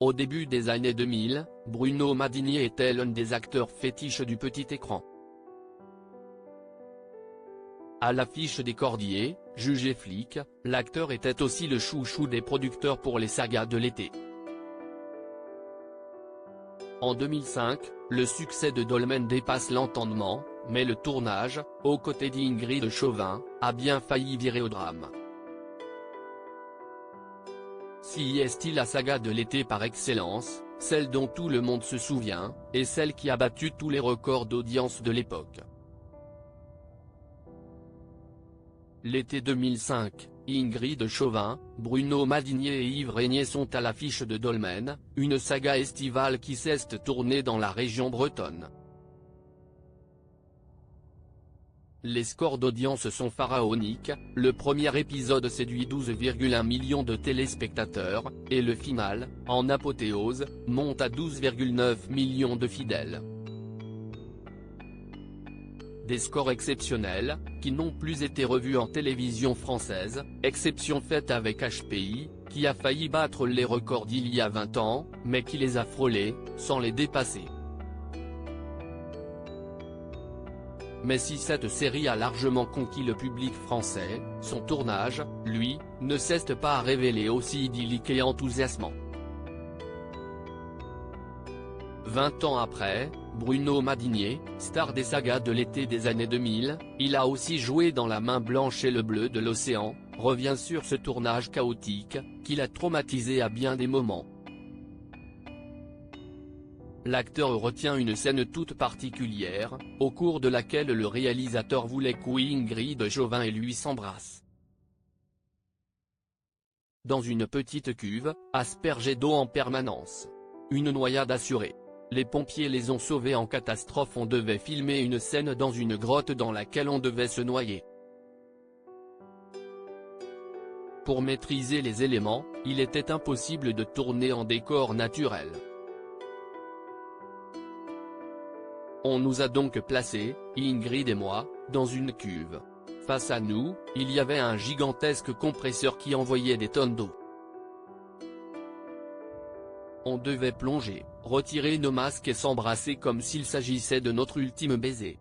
Au début des années 2000, Bruno Madinier était l'un des acteurs fétiches du petit écran. À l'affiche des Cordiers, Juge et flic, l'acteur était aussi le chouchou des producteurs pour les sagas de l'été. En 2005, le succès de Dolmen dépasse l'entendement, mais le tournage, aux côtés d'Ingrid Chauvin, a bien failli virer au drame. Si est la saga de l'été par excellence, celle dont tout le monde se souvient, et celle qui a battu tous les records d'audience de l'époque. L'été 2005, Ingrid Chauvin, Bruno Madinier et Yves Régnier sont à l'affiche de Dolmen, une saga estivale qui s'est tournée dans la région bretonne. Les scores d'audience sont pharaoniques, le premier épisode séduit 12,1 millions de téléspectateurs, et le final, en apothéose, monte à 12,9 millions de fidèles. Des scores exceptionnels, qui n'ont plus été revus en télévision française, exception faite avec HPI, qui a failli battre les records d'il y a 20 ans, mais qui les a frôlés, sans les dépasser. Mais si cette série a largement conquis le public français, son tournage, lui, ne cesse pas à révéler aussi idyllique et enthousiasmant. 20 ans après, Bruno Madinier, star des sagas de l'été des années 2000, il a aussi joué dans La Main blanche et Le bleu de l'océan, revient sur ce tournage chaotique, qui l'a traumatisé à bien des moments. L'acteur retient une scène toute particulière, au cours de laquelle le réalisateur voulait qu'Ingrid Chauvin et lui s'embrassent. Dans une petite cuve, aspergée d'eau en permanence. Une noyade assurée. Les pompiers les ont sauvés en catastrophe. On devait filmer une scène dans une grotte dans laquelle on devait se noyer. Pour maîtriser les éléments, il était impossible de tourner en décor naturel. On nous a donc placés, Ingrid et moi, dans une cuve. Face à nous, il y avait un gigantesque compresseur qui envoyait des tonnes d'eau. On devait plonger, retirer nos masques et s'embrasser comme s'il s'agissait de notre ultime baiser.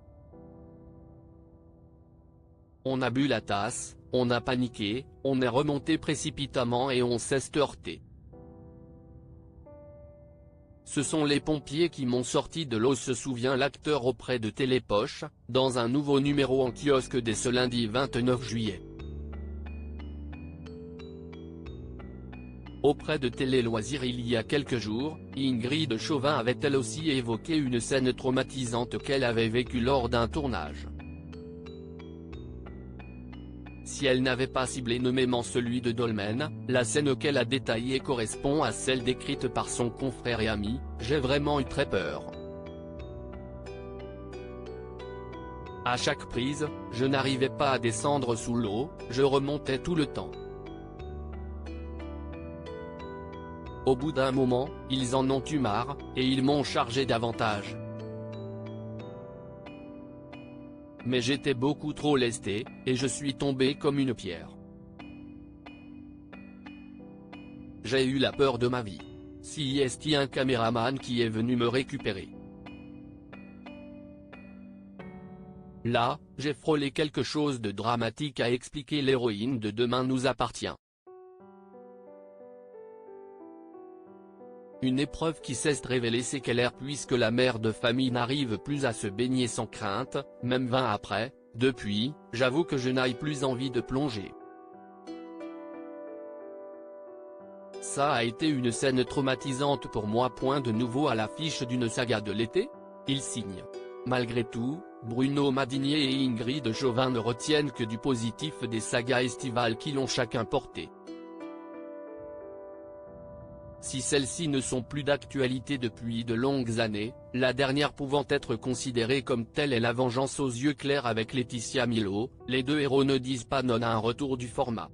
On a bu la tasse, on a paniqué, on est remonté précipitamment et on s'est heurté. Ce sont les pompiers qui m'ont sorti de l'eau, se souvient l'acteur auprès de Télépoche, dans un nouveau numéro en kiosque dès ce lundi 29 juillet. Auprès de Télé Loisirs il y a quelques jours, Ingrid Chauvin avait elle aussi évoqué une scène traumatisante qu'elle avait vécue lors d'un tournage. Si elle n'avait pas ciblé nommément celui de Dolmen, la scène qu'elle a détaillée correspond à celle décrite par son confrère et ami. J'ai vraiment eu très peur. À chaque prise, je n'arrivais pas à descendre sous l'eau, je remontais tout le temps. Au bout d'un moment, ils en ont eu marre, et ils m'ont chargé davantage. Mais j'étais beaucoup trop lesté, et je suis tombé comme une pierre. J'ai eu la peur de ma vie. Si est un caméraman qui est venu me récupérer. Là, j'ai frôlé quelque chose de dramatique, a expliqué l'héroïne de Demain nous appartient. Une épreuve qui s'est révélée séquelaire puisque la mère de famille n'arrive plus à se baigner sans crainte, même 20 ans après. Depuis, j'avoue que je n'ai plus envie de plonger. Ça a été une scène traumatisante pour moi. De nouveau à l'affiche d'une saga de l'été. Il signe. Malgré tout, Bruno Madinier et Ingrid Chauvin ne retiennent que du positif des sagas estivales qui l'ont chacun porté. Si celles-ci ne sont plus d'actualité depuis de longues années, la dernière pouvant être considérée comme telle est La Vengeance aux yeux clairs avec Laetitia Milo. Les deux héros ne disent pas non à un retour du format.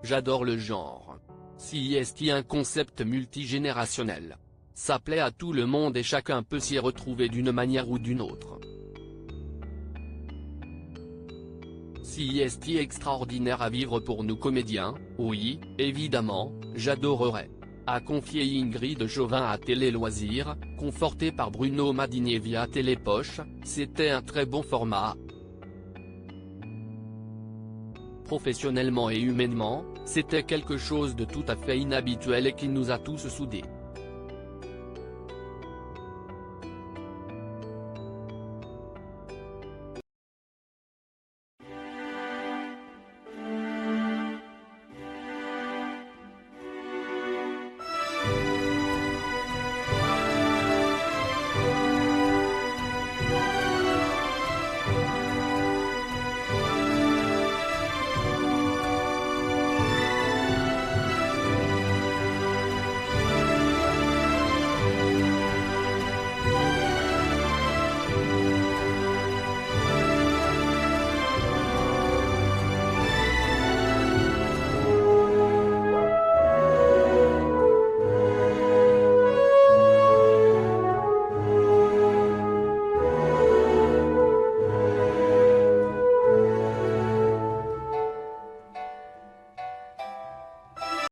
J'adore le genre. Si est un concept multigénérationnel. Ça plaît à tout le monde et chacun peut s'y retrouver d'une manière ou d'une autre. C'est extraordinaire à vivre pour nous comédiens, oui, évidemment, j'adorerais. A confié Ingrid Jovin à Télé Loisirs, confortée par Bruno Madinier via Télépoche, c'était un très bon format. Professionnellement et humainement, c'était quelque chose de tout à fait inhabituel et qui nous a tous soudés.